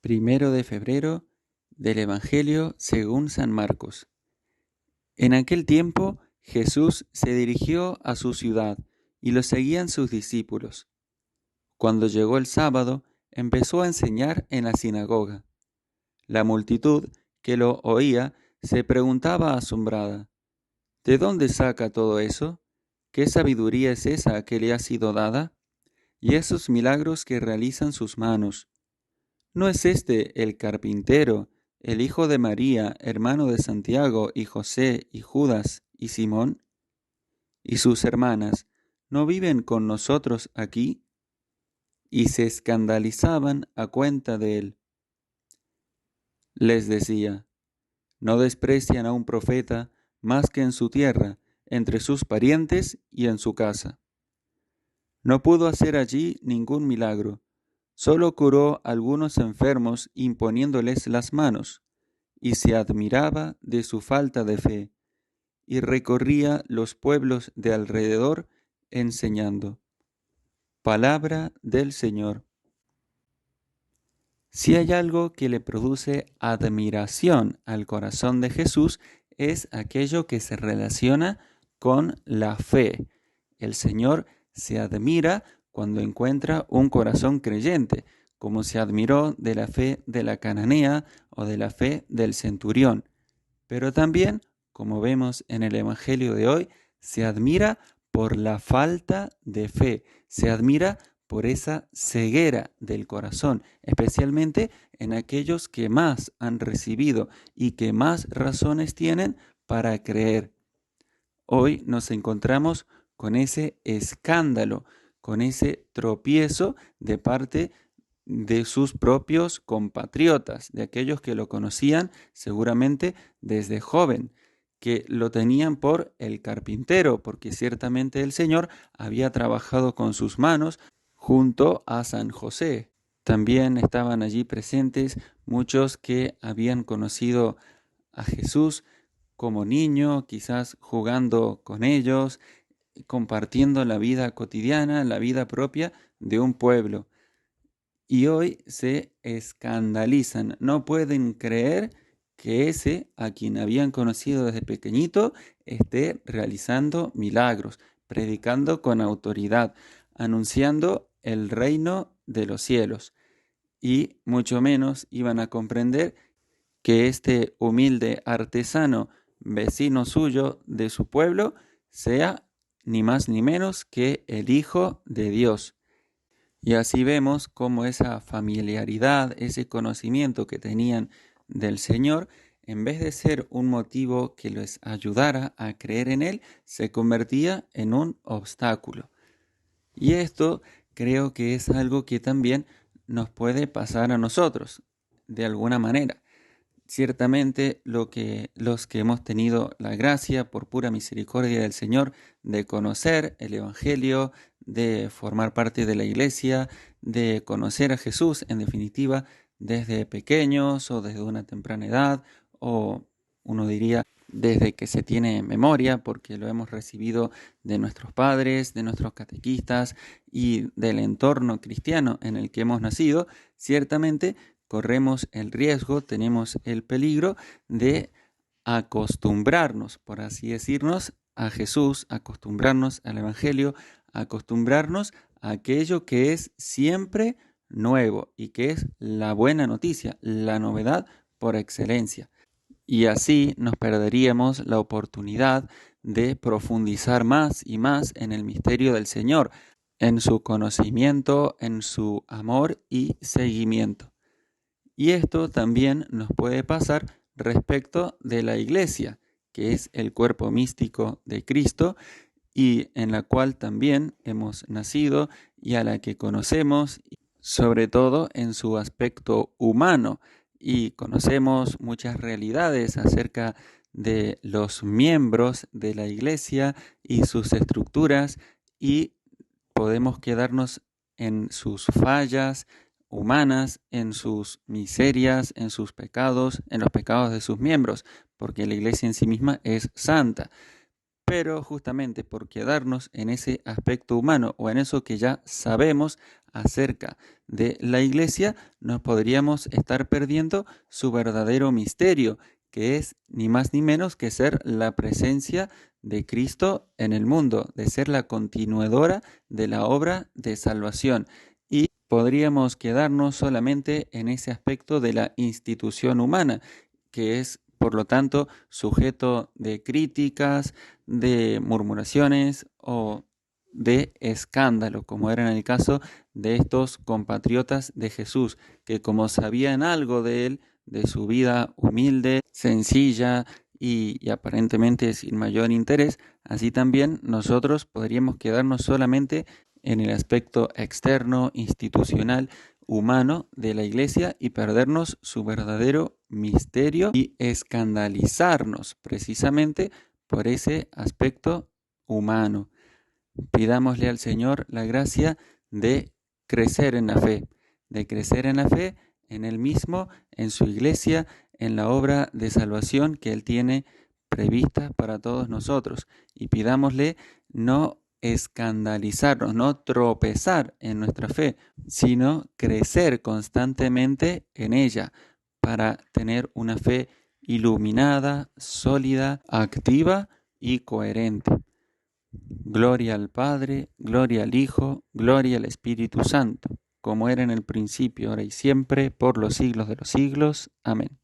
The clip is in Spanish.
1 de febrero del Evangelio según San Marcos. En aquel tiempo Jesús se dirigió a su ciudad y lo seguían sus discípulos. Cuando llegó el sábado, empezó a enseñar en la sinagoga. La multitud que lo oía se preguntaba asombrada: ¿de dónde saca todo eso? ¿Qué sabiduría es esa que le ha sido dada? Y esos milagros que realizan sus manos. ¿No es este el carpintero, el hijo de María, hermano de Santiago y José y Judas y Simón? ¿Y sus hermanas no viven con nosotros aquí? Y se escandalizaban a cuenta de él. Les decía: no desprecian a un profeta más que en su tierra, entre sus parientes y en su casa. No pudo hacer allí ningún milagro, solo curó a algunos enfermos imponiéndoles las manos, y se admiraba de su falta de fe, y recorría los pueblos de alrededor enseñando. Palabra del Señor. Si hay algo que le produce admiración al corazón de Jesús, es aquello que se relaciona con la fe. El Señor se admira cuando encuentra un corazón creyente, como se admiró de la fe de la cananea o de la fe del centurión. Pero también, como vemos en el Evangelio de hoy, se admira por la falta de fe, se admira por esa ceguera del corazón, especialmente en aquellos que más han recibido y que más razones tienen para creer. Hoy nos encontramos con ese escándalo, con ese tropiezo de parte de sus propios compatriotas, de aquellos que lo conocían seguramente desde joven, que lo tenían por el carpintero, porque ciertamente el Señor había trabajado con sus manos junto a San José. También estaban allí presentes muchos que habían conocido a Jesús como niño, quizás jugando con ellos, compartiendo la vida cotidiana, la vida propia de un pueblo. Y hoy se escandalizan, no pueden creer que ese a quien habían conocido desde pequeñito esté realizando milagros, predicando con autoridad, anunciando el reino de los cielos. Y mucho menos iban a comprender que este humilde artesano, vecino suyo de su pueblo, sea ni más ni menos que el Hijo de Dios. Y así vemos cómo esa familiaridad, ese conocimiento que tenían del Señor, en vez de ser un motivo que les ayudara a creer en Él, se convertía en un obstáculo. Y esto creo que es algo que también nos puede pasar a nosotros, de alguna manera. Ciertamente los que hemos tenido la gracia, por pura misericordia del Señor, de conocer el Evangelio, de formar parte de la Iglesia, de conocer a Jesús, en definitiva, desde pequeños o desde una temprana edad, o uno diría desde que se tiene memoria, porque lo hemos recibido de nuestros padres, de nuestros catequistas y del entorno cristiano en el que hemos nacido, ciertamente corremos el riesgo, tenemos el peligro de acostumbrarnos, por así decirnos, a Jesús, acostumbrarnos al Evangelio, acostumbrarnos a aquello que es siempre nuevo y que es la buena noticia, la novedad por excelencia. Y así nos perderíamos la oportunidad de profundizar más y más en el misterio del Señor, en su conocimiento, en su amor y seguimiento. Y esto también nos puede pasar respecto de la Iglesia, que es el cuerpo místico de Cristo y en la cual también hemos nacido y a la que conocemos, sobre todo en su aspecto humano, y conocemos muchas realidades acerca de los miembros de la Iglesia y sus estructuras, y podemos quedarnos en sus fallas humanas, en sus miserias, en sus pecados, en los pecados de sus miembros, porque la Iglesia en sí misma es santa. pero justamente por quedarnos en ese aspecto humano o en eso que ya sabemos acerca de la Iglesia, nos podríamos estar perdiendo su verdadero misterio, que es ni más ni menos que ser la presencia de Cristo en el mundo, de ser la continuadora de la obra de salvación. Y podríamos quedarnos solamente en ese aspecto de la institución humana, que es, por lo tanto, sujeto de críticas, de murmuraciones o de escándalo, como era en el caso de estos compatriotas de Jesús, que como sabían algo de él, de su vida humilde, sencilla y aparentemente sin mayor interés, así también nosotros podríamos quedarnos solamente en el aspecto externo, institucional, humano de la Iglesia y perdernos su verdadero misterio y escandalizarnos precisamente por ese aspecto humano. Pidámosle al Señor la gracia de crecer en la fe, de crecer en la fe en Él mismo, en su Iglesia, en la obra de salvación que Él tiene prevista para todos nosotros. Y pidámosle no escandalizarnos, no tropezar en nuestra fe, sino crecer constantemente en ella para tener una fe iluminada, sólida, activa y coherente. Gloria al Padre, gloria al Hijo, gloria al Espíritu Santo, como era en el principio, ahora y siempre, por los siglos de los siglos. Amén.